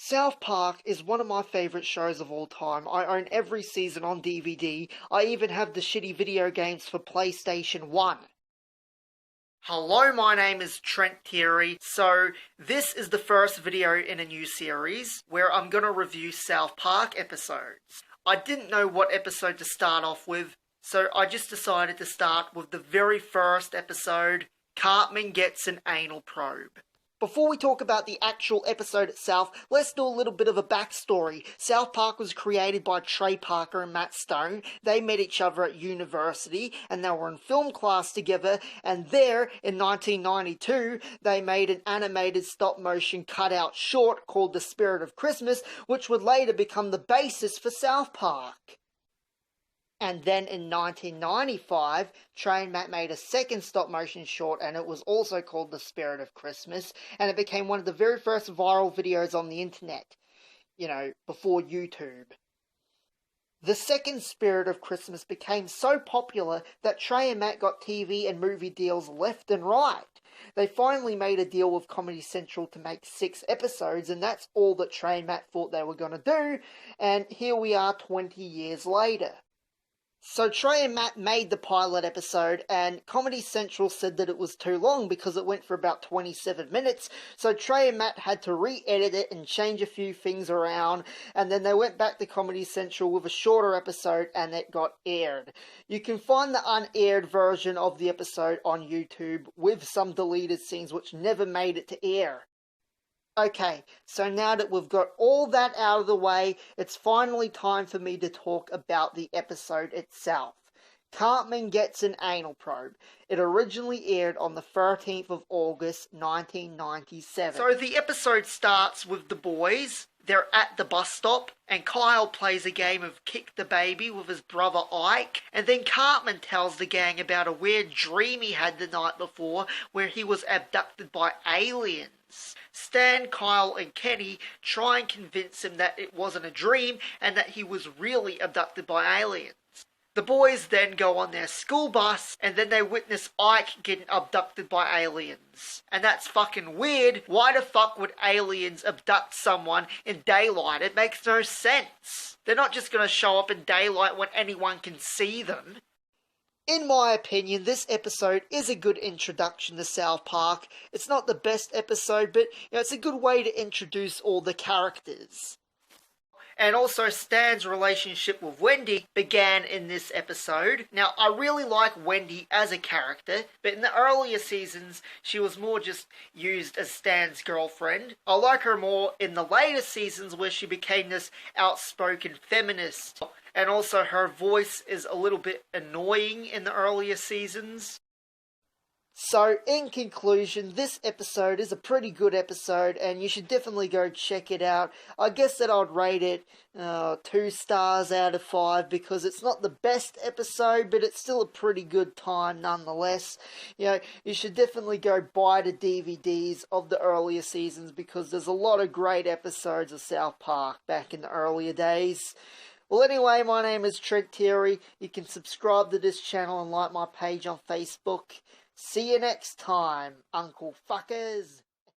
South Park is one of my favourite shows of all time. I own every season on DVD. I even have the shitty video games for PlayStation 1. Hello, my name is Trent Thierry. So, this is the first video in a new series where I'm gonna review South Park episodes. I didn't know what episode to start off with, so I just decided to start with the very first episode, Cartman Gets an Anal Probe. Before we talk about the actual episode itself, let's do a little bit of a backstory. South Park was created by Trey Parker and Matt Stone. They met each other at university and they were in film class together, and there, in 1992, they made an animated stop-motion cutout short called The Spirit of Christmas, which would later become the basis for South Park. And then in 1995, Trey and Matt made a second stop-motion short, and it was also called The Spirit of Christmas, and it became one of the very first viral videos on the internet. You know, before YouTube. The second Spirit of Christmas became so popular that Trey and Matt got TV and movie deals left and right. They finally made a deal with Comedy Central to make 6 episodes, and that's all that Trey and Matt thought they were going to do, and here we are 20 years later. So Trey and Matt made the pilot episode, and Comedy Central said that it was too long because it went for about 27 minutes, so Trey and Matt had to re-edit it and change a few things around, and then they went back to Comedy Central with a shorter episode, and it got aired. You can find the unaired version of the episode on YouTube with some deleted scenes which never made it to air. Okay, so now that we've got all that out of the way, it's finally time for me to talk about the episode itself. Cartman Gets an Anal Probe. It originally aired on the 13th of August, 1997. So the episode starts with the boys. They're at the bus stop, and Kyle plays a game of Kick the Baby with his brother Ike, and then Cartman tells the gang about a weird dream he had the night before where he was abducted by aliens. Stan, Kyle, and Kenny try and convince him that it wasn't a dream and that he was really abducted by aliens. The boys then go on their school bus, and then they witness Ike getting abducted by aliens. And that's fucking weird. Why the fuck would aliens abduct someone in daylight? It makes no sense. They're not just gonna show up in daylight when anyone can see them. In my opinion, this episode is a good introduction to South Park. It's not the best episode, but it's a good way to introduce all the characters. And also, Stan's relationship with Wendy began in this episode. Now, I really like Wendy as a character, but in the earlier seasons, she was more just used as Stan's girlfriend. I like her more in the later seasons where she became this outspoken feminist. And also, her voice is a little bit annoying in the earlier seasons. So, in conclusion, this episode is a pretty good episode, and you should definitely go check it out. I guess that I'd rate it 2 stars out of 5, because it's not the best episode, but it's still a pretty good time nonetheless. You know, you should definitely go buy the DVDs of the earlier seasons, because there's a lot of great episodes of South Park back in the earlier days. Well, anyway, my name is Trent Thierry. You can subscribe to this channel and like my page on Facebook. See you next time, Uncle Fuckers.